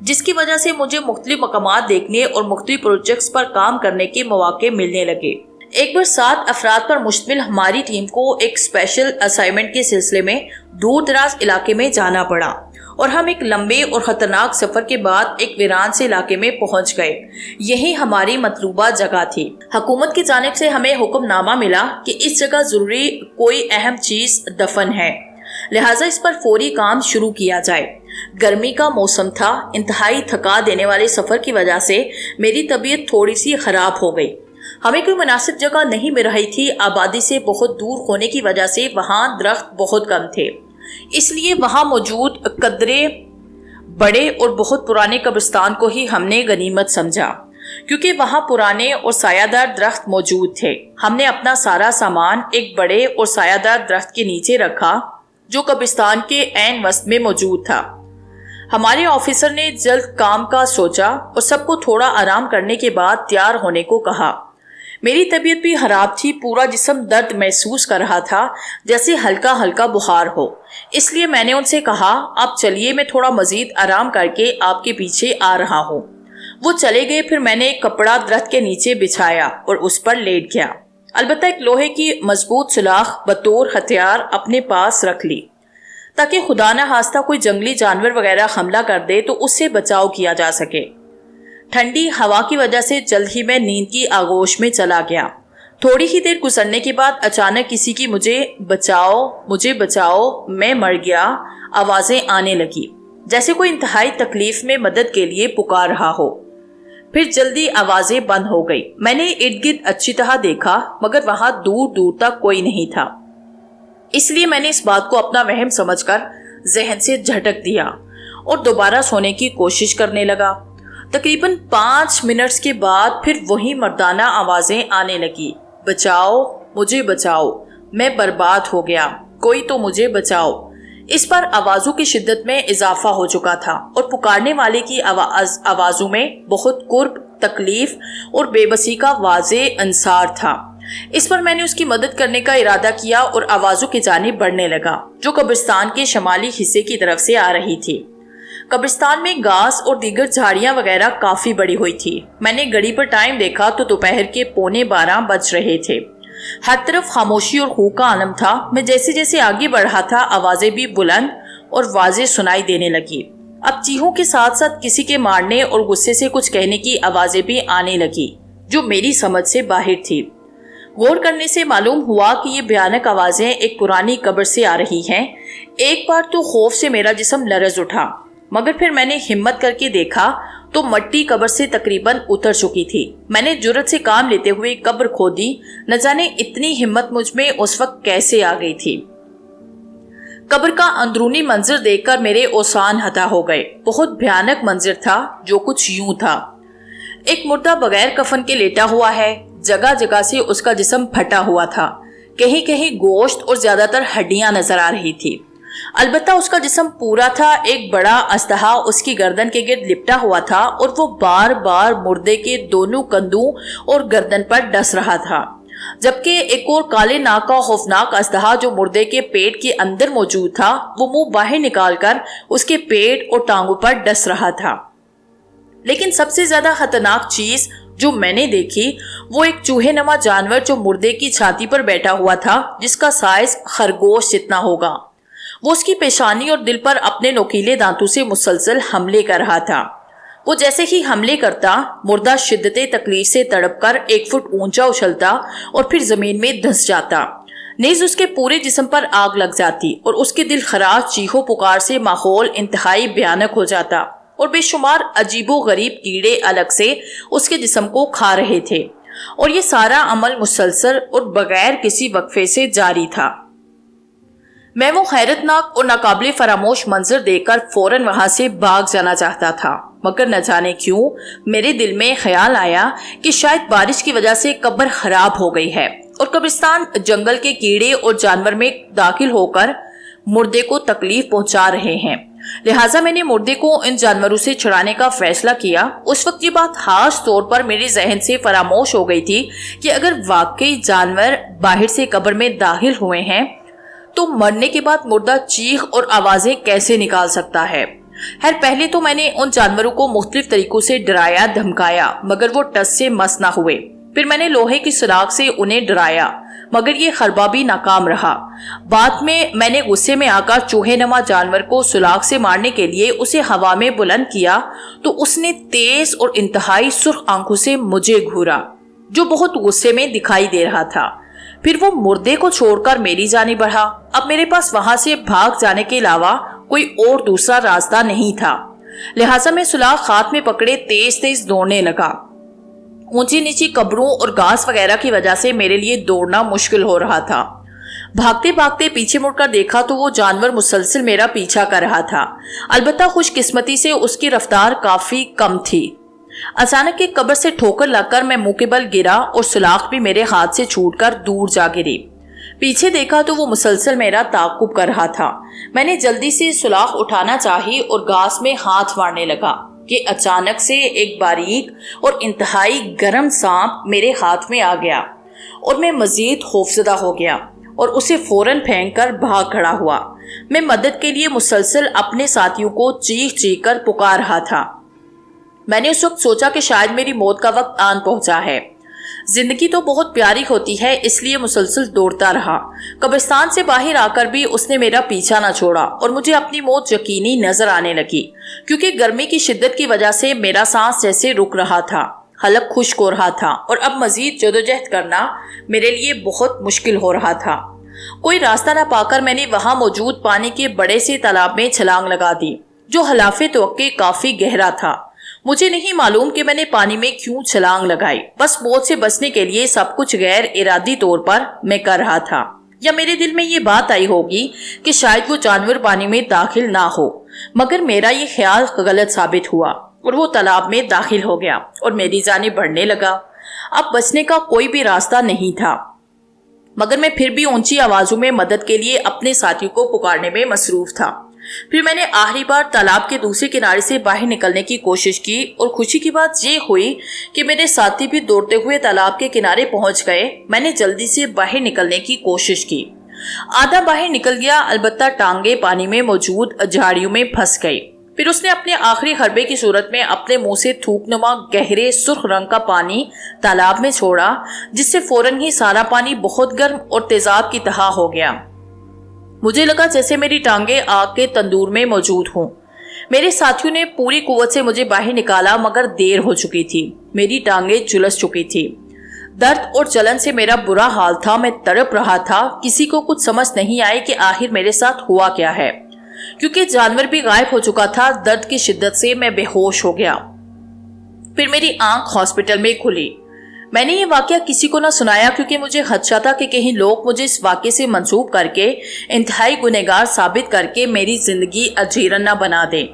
جس کی وجہ سے مجھے مختلف مقامات دیکھنے اور مختلف پروجیکٹس پر کام کرنے کے مواقع ملنے لگے۔ ایک بار 7 افراد پر مشتمل ہماری ٹیم کو ایک اسپیشل اسائنمنٹ کے سلسلے میں دور دراز علاقے میں جانا پڑا اور ہم ایک لمبے اور خطرناک سفر کے بعد ایک ویران سے علاقے میں پہنچ گئے۔ یہی ہماری مطلوبہ جگہ تھی۔ حکومت کی جانب سے ہمیں حکم نامہ ملا کہ اس جگہ ضروری کوئی اہم چیز دفن ہے، لہٰذا اس پر فوری کام شروع کیا جائے۔ گرمی کا موسم تھا۔ انتہائی تھکا دینے والے سفر کی وجہ سے میری طبیعت تھوڑی سی خراب ہو گئی۔ ہمیں کوئی مناسب جگہ نہیں مل رہی تھی۔ آبادی سے بہت دور ہونے کی وجہ سے وہاں درخت بہت کم تھے، اس لیے وہاں موجود قدرے بڑے اور بہت پرانے قبرستان کو ہی ہم نے غنیمت سمجھا، کیونکہ وہاں پرانے اور سایہ دار درخت موجود تھے۔ ہم نے اپنا سارا سامان ایک بڑے اور سایہ دار درخت کے نیچے رکھا جو قبرستان کے عین وسط میں موجود تھا۔ ہمارے آفیسر نے جلد کام کا سوچا اور سب کو تھوڑا آرام کرنے کے بعد تیار ہونے کو کہا۔ میری طبیعت بھی خراب تھی، پورا جسم درد محسوس کر رہا تھا، جیسے ہلکا ہلکا بخار ہو۔ اس لیے میں نے ان سے کہا، آپ چلیے، میں تھوڑا مزید آرام کر کے آپ کے پیچھے آ رہا ہوں۔ وہ چلے گئے۔ پھر میں نے ایک کپڑا درخت کے نیچے بچھایا اور اس پر لیٹ گیا۔ البتہ ایک لوہے کی مضبوط سلاخ بطور ہتھیار اپنے پاس رکھ لی تاکہ خدا نہ خواستہ کوئی جنگلی جانور وغیرہ حملہ کر دے تو اس سے بچاؤ کیا جا سکے۔ ٹھنڈی ہوا کی وجہ سے جلد ہی میں نیند کی آغوش میں چلا گیا۔ تھوڑی ہی دیر گزرنے کے بعد اچانک کسی کی مجھے بچاؤ میں مر گیا آوازیں آنے لگی، جیسے کوئی انتہائی تکلیف میں مدد کے لیے پکار رہا ہو۔ پھر جلدی آوازیں بند ہو گئی۔ میں نے ارد گرد اچھی طرح دیکھا مگر وہاں دور دور تک کوئی نہیں تھا، اس لیے میں نے اس بات کو اپنا وہم سمجھ کر ذہن سے جھٹک دیا اور دوبارہ سونے کی کوشش کرنے لگا۔ تقریباً 5 منٹس کے بعد پھر وہی مردانہ آوازیں آنے لگی، مجھے بچاؤ، میں برباد ہو گیا، کوئی تو مجھے بچاؤ۔ اس پر آوازوں کی شدت میں اضافہ ہو چکا تھا اور پکارنے والے کی آوازوں میں بہت قرب، تکلیف اور بے بسی کا واضح انصار تھا۔ اس پر میں نے اس کی مدد کرنے کا ارادہ کیا اور آوازوں کی جانب بڑھنے لگا جو قبرستان کے شمالی حصے کی طرف سے آ رہی تھی۔ قبرستان میں گھاس اور دیگر جھاڑیاں وغیرہ کافی بڑی ہوئی تھی۔ میں نے گھڑی پر ٹائم دیکھا تو دوپہر کے 11:15 بج رہے تھے۔ ہر طرف خاموشی اور خوف کا عالم تھا۔ میں جیسے جیسے آگے بڑھا تھا آوازیں بھی بلند اور واضح سنائی دینے لگی۔ اب چیخوں کے ساتھ ساتھ کسی کے مارنے اور غصے سے کچھ کہنے کی آوازیں بھی آنے لگی جو میری سمجھ سے باہر تھی۔ غور کرنے سے معلوم ہوا کہ یہ بھیانک آوازیں ایک پرانی قبر سے آ رہی ہیں۔ ایک بار تو خوف سے میرا جسم لرز اٹھا، مگر پھر میں نے ہمت کر کے دیکھا تو مٹی قبر سے تقریباً اتر چکی تھی۔ میں نے جرأت سے کام لیتے ہوئے قبر کھودی۔ نہ جانے اتنی ہمت مجھ میں اس وقت کیسے آ گئی تھی۔ قبر کا اندرونی منظر دیکھ کر میرے اوسان ہتا ہو گئے۔ بہت بھیانک منظر تھا، جو کچھ یوں تھا، ایک مردہ بغیر کفن کے لیٹا ہوا ہے، جگہ جگہ سے اس کا جسم پھٹا ہوا تھا، کہیں کہیں گوشت اور زیادہ تر ہڈیاں نظر آ رہی تھی۔ البتہ اس کا جسم پورا تھا، ایک بڑا اژدہا اس کی گردن کے گرد لپٹا ہوا تھا اور وہ بار بار مردے کے دونوں کندھوں اور گردن پر ڈس رہا تھا، جبکہ ایک اور کالے ناک کا خوفناک اژدہا جو مردے کے پیٹ کے اندر موجود تھا وہ منہ باہر نکال کر اس کے پیٹ اور ٹانگوں پر ڈس رہا تھا۔ لیکن سب سے زیادہ خطرناک چیز جو میں نے دیکھی وہ ایک چوہے نما جانور جو مردے کی چھاتی پر بیٹھا ہوا تھا، جس کا سائز خرگوش جتنا ہوگا۔ وہ اس کی پیشانی اور دل پر اپنے نوکیلے دانتوں سے مسلسل حملے کر رہا تھا۔ وہ جیسے ہی حملے کرتا، مردہ شدت تکلیف سے تڑپ کر 1 فٹ اونچا اچھلتا اور پھر زمین میں دھنس جاتا۔ نیز اس کے پورے جسم پر آگ لگ جاتی اور اس کے دل خراش چیخوں پکار سے ماحول انتہائی بھیانک ہو جاتا اور بے شمار عجیب و غریب کیڑے الگ سے اس کے جسم کو کھا رہے تھے، اور یہ سارا عمل مسلسل اور بغیر کسی وقفے سے جاری تھا۔ میں وہ حیرتناک اور ناقابل فراموش منظر دیکھ کر فوراً وہاں سے بھاگ جانا چاہتا تھا، مگر نہ جانے کیوں میرے دل میں خیال آیا کہ شاید بارش کی وجہ سے قبر خراب ہو گئی ہے اور قبرستان جنگل کے کیڑے اور جانور میں داخل ہو کر مردے کو تکلیف پہنچا رہے ہیں، لہٰذا میں نے مردے کو ان جانوروں سے چھڑانے کا فیصلہ کیا۔ اس وقت یہ بات خاص طور پر میرے ذہن سے فراموش ہو گئی تھی کہ اگر واقعی جانور باہر سے قبر میں داخل ہوئے ہیں تو مرنے کے بعد مردہ چیخ اور آوازیں کیسے نکال سکتا ہے۔ خیر پہلے تو میں نے ان جانوروں کو مختلف طریقوں سے ڈرایا دھمکایا مگر وہ ٹس سے مس نہ ہوئے۔ پھر میں نے لوہے کی سلاخ سے انہیں ڈرایا مگر یہ خربہ بھی ناکام رہا۔ بعد میں نے غصے میں آ کر چوہے نما جانور کو سلاخ سے مارنے کے لیے اسے ہوا میں بلند کیا تو اس نے تیز اور انتہائی سرخ آنکھوں سے مجھے گھورا جو بہت غصے میں دکھائی دے رہا تھا۔ پھر وہ مردے کو چھوڑ کر میری جانب بڑھا۔ اب میرے پاس وہاں سے بھاگ جانے کے علاوہ کوئی اور دوسرا راستہ نہیں تھا، لہٰذا میں سلاخ ہاتھ میں پکڑے تیز تیز دوڑنے لگا۔ اونچی نیچی قبروں اور گھاس وغیرہ کی وجہ سے میرے لیے دوڑنا مشکل ہو رہا تھا۔ بھاگتے بھاگتے پیچھے مڑ کر دیکھا تو وہ جانور مسلسل میرا پیچھا کر رہا تھا، البتہ خوش قسمتی سے اس کی رفتار کافی کم تھی۔ اچانک ایک قبر سے ٹھوکر لگ کر میں منہ کے بل گرا اور سلاخ بھی میرے ہاتھ سے چھوٹ کر دور جا گری۔ پیچھے دیکھا تو وہ مسلسل میرا تعاقب کر رہا تھا۔ میں نے جلدی سے سلاخ اٹھانا چاہی اور گھاس میں ہاتھ مارنے لگا کہ اچانک سے ایک باریک اور انتہائی گرم سانپ میرے ہاتھ میں آ گیا اور میں مزید خوفزدہ ہو گیا اور اسے فوراً پھینک کر بھاگ کھڑا ہوا۔ میں مدد کے لیے مسلسل اپنے ساتھیوں کو چیخ چیخ کر پکار رہا تھا۔ میں نے اس وقت سوچا کہ شاید میری موت کا وقت آن پہنچا ہے۔ زندگی تو بہت پیاری ہوتی ہے، اس لیے مسلسل دوڑتا رہا۔ قبرستان سے باہر آ کر بھی اس نے میرا پیچھا نہ چھوڑا اور مجھے اپنی موت یقینی نظر آنے لگی، کیونکہ گرمی کی شدت کی وجہ سے میرا سانس جیسے رک رہا تھا، حلق خشک ہو رہا تھا اور اب مزید جدوجہد کرنا میرے لیے بہت مشکل ہو رہا تھا۔ کوئی راستہ نہ پا کر میں نے وہاں موجود پانی کے بڑے سے تالاب میں چھلانگ لگا دی جو خلاف توقع کافی گہرا تھا۔ مجھے نہیں معلوم کہ میں نے پانی میں کیوں چھلانگ لگائی، بس موت سے بچنے کے لیے سب کچھ غیر ارادی طور پر میں کر رہا تھا، یا میرے دل میں یہ بات آئی ہوگی کہ شاید وہ جانور پانی میں داخل نہ ہو، مگر میرا یہ خیال غلط ثابت ہوا اور وہ تالاب میں داخل ہو گیا اور میری جانب بڑھنے لگا۔ اب بچنے کا کوئی بھی راستہ نہیں تھا، مگر میں پھر بھی اونچی آوازوں میں مدد کے لیے اپنے ساتھیوں کو پکارنے میں مصروف تھا۔ پھر میں نے آخری بار تالاب کے دوسرے کنارے سے باہر نکلنے کی کوشش کی اور خوشی کی بات یہ ہوئی کہ میرے ساتھی بھی دوڑتے ہوئے تالاب کے کنارے پہنچ گئے۔ میں نے جلدی سے باہر نکلنے کی کوشش کی، آدھا باہر نکل گیا، البتہ ٹانگیں پانی میں موجود جھاڑیوں میں پھنس گئی۔ پھر اس نے اپنے آخری حربے کی صورت میں اپنے منہ سے تھوک نما گہرے سرخ رنگ کا پانی تالاب میں چھوڑا، جس سے فوراً ہی سارا پانی بہت گرم اور تیزاب کی طرح ہو گیا۔ مجھے لگا جیسے میری ٹانگیں آگ کے تندور میں موجود ہوں۔ میرے ساتھیوں نے پوری قوت سے مجھے باہر نکالا مگر دیر ہو چکی تھی، میری ٹانگیں جھلس چکی تھی۔ درد اور جلن سے میرا برا حال تھا، میں تڑپ رہا تھا۔ کسی کو کچھ سمجھ نہیں آئی کہ آخر میرے ساتھ ہوا کیا ہے، کیونکہ جانور بھی غائب ہو چکا تھا۔ درد کی شدت سے میں بے ہوش ہو گیا۔ پھر میری آنکھ ہاسپٹل میں کھلی۔ میں نے یہ واقعہ کسی کو نہ سنایا کیونکہ مجھے خدشہ تھا کہ کہیں لوگ مجھے اس واقعے سے منسوب کر کے انتہائی گنہگار ثابت کر کے میری زندگی اجیرن نہ بنا دیں۔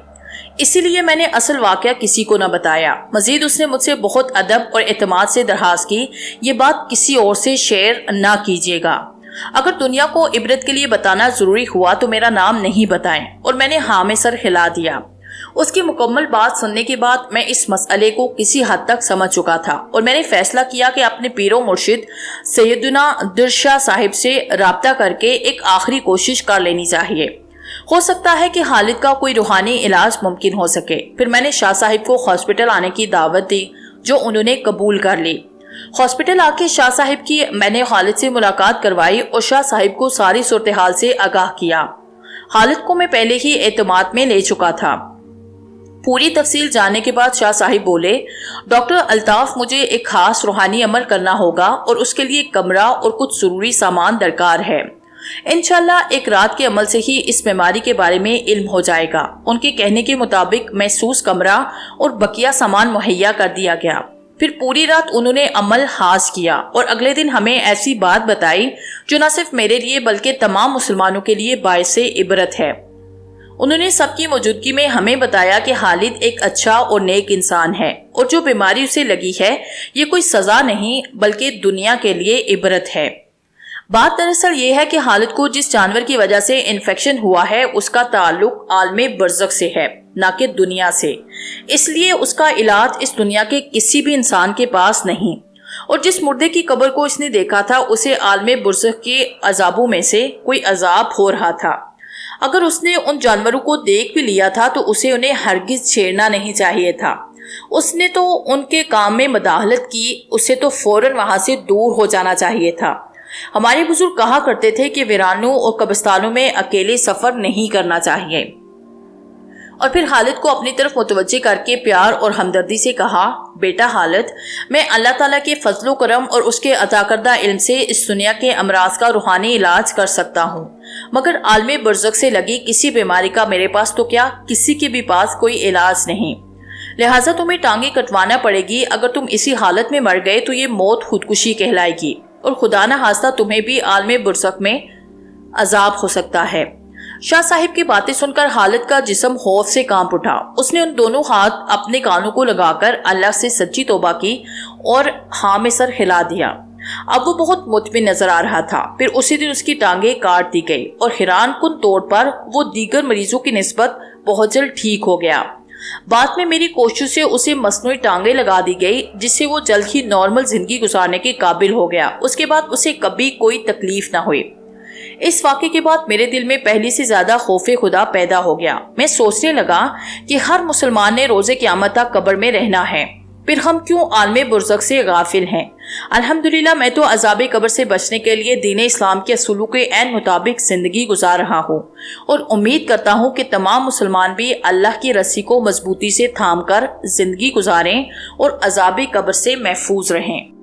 اسی لیے میں نے اصل واقعہ کسی کو نہ بتایا۔ مزید اس نے مجھ سے بہت ادب اور اعتماد سے درخواست کی، یہ بات کسی اور سے شیئر نہ کیجیے گا۔ اگر دنیا کو عبرت کے لیے بتانا ضروری ہوا تو میرا نام نہیں بتائیں، اور میں نے ہاں میں سر ہلا دیا۔ اس کی مکمل بات سننے کے بعد میں اس مسئلے کو کسی حد تک سمجھ چکا تھا اور میں نے فیصلہ کیا کہ اپنے پیر و مرشد سیدنا درشاہ صاحب سے رابطہ کر کے ایک آخری کوشش کر لینی چاہیے۔ ہو سکتا ہے کہ خالد کا کوئی روحانی علاج ممکن ہو سکے۔ پھر میں نے شاہ صاحب کو ہاسپٹل آنے کی دعوت دی جو انہوں نے قبول کر لی۔ ہاسپٹل آ کے شاہ صاحب کی میں نے خالد سے ملاقات کروائی اور شاہ صاحب کو ساری صورتحال سے آگاہ کیا۔ خالد کو میں پہلے ہی اعتماد میں لے چکا تھا۔ پوری تفصیل جاننے کے بعد شاہ صاحب بولے، ڈاکٹر الطاف، مجھے ایک خاص روحانی عمل کرنا ہوگا اور اس کے لیے کمرہ اور کچھ ضروری سامان درکار ہے۔ انشاءاللہ ایک رات کے عمل سے ہی اس بیماری کے بارے میں علم ہو جائے گا۔ ان کے کہنے کے مطابق محسوس کمرہ اور بقیہ سامان مہیا کر دیا گیا۔ پھر پوری رات انہوں نے عمل خاص کیا اور اگلے دن ہمیں ایسی بات بتائی جو نہ صرف میرے لیے بلکہ تمام مسلمانوں کے لیے باعث عبرت ہے۔ انہوں نے سب کی موجودگی میں ہمیں بتایا کہ خالد ایک اچھا اور نیک انسان ہے اور جو بیماری اسے لگی ہے یہ کوئی سزا نہیں بلکہ دنیا کے لیے عبرت ہے۔ بات دراصل یہ ہے کہ خالد کو جس جانور کی وجہ سے انفیکشن ہوا ہے اس کا تعلق عالم برزخ سے ہے، نہ کہ دنیا سے، اس لیے اس کا علاج اس دنیا کے کسی بھی انسان کے پاس نہیں۔ اور جس مردے کی قبر کو اس نے دیکھا تھا اسے عالم برزخ کے عذابوں میں سے کوئی عذاب ہو رہا تھا۔ اگر اس نے ان جانوروں کو دیکھ بھی لیا تھا تو اسے انہیں ہرگز چھیڑنا نہیں چاہیے تھا۔ اس نے تو ان کے کام میں مداخلت کی، اسے تو فوراً وہاں سے دور ہو جانا چاہیے تھا۔ ہمارے بزرگ کہا کرتے تھے کہ ویرانوں اور قبرستانوں میں اکیلے سفر نہیں کرنا چاہیے۔ اور پھر خالد کو اپنی طرف متوجہ کر کے پیار اور ہمدردی سے کہا، بیٹا خالد، میں اللہ تعالیٰ کے فضل و کرم اور اس کے عطا کردہ علم سے اس دنیا کے امراض کا روحانی علاج کر سکتا ہوں، مگر عالم برزخ سے لگی کسی بیماری کا میرے پاس تو کیا کسی کے بھی پاس کوئی علاج نہیں، لہٰذا تمہیں ٹانگیں کٹوانا پڑے گی۔ اگر تم اسی حالت میں مر گئے تو یہ موت خودکشی کہلائے گی، اور خدا نہ خواستہ تمہیں بھی عالم برزخ میں عذاب ہو سکتا ہے۔ شاہ صاحب کی باتیں سن کر خالد کا جسم خوف سے کانپ اٹھا۔ اس نے ان دونوں ہاتھ اپنے کانوں کو لگا کر اللہ سے سچی توبہ کی اور ہاں میں سر ہلا دیا۔ اب وہ بہت مطمئن نظر آ رہا تھا۔ پھر اسی دن اس کی ٹانگیں کاٹ دی گئی اور حیران کن طور پر وہ دیگر مریضوں کی نسبت بہت جلد ٹھیک ہو گیا۔ بعد میں میری کوشش سے اسے مصنوعی ٹانگیں لگا دی گئی، جس سے وہ جلد ہی نارمل زندگی گزارنے کے قابل ہو گیا۔ اس کے بعد اسے کبھی کوئی تکلیف نہ ہوئی۔ اس واقعے کے بعد میرے دل میں پہلے سے زیادہ خوف خدا پیدا ہو گیا۔ میں سوچنے لگا کہ ہر مسلمان نے روز قیامت تک قبر میں رہنا ہے، پھر ہم کیوں عالم برزخ سے غافل ہیں؟ الحمدللہ میں تو عذاب قبر سے بچنے کے لیے دین اسلام کے اصولوں کے عین مطابق زندگی گزار رہا ہوں، اور امید کرتا ہوں کہ تمام مسلمان بھی اللہ کی رسی کو مضبوطی سے تھام کر زندگی گزاریں اور عذاب قبر سے محفوظ رہیں۔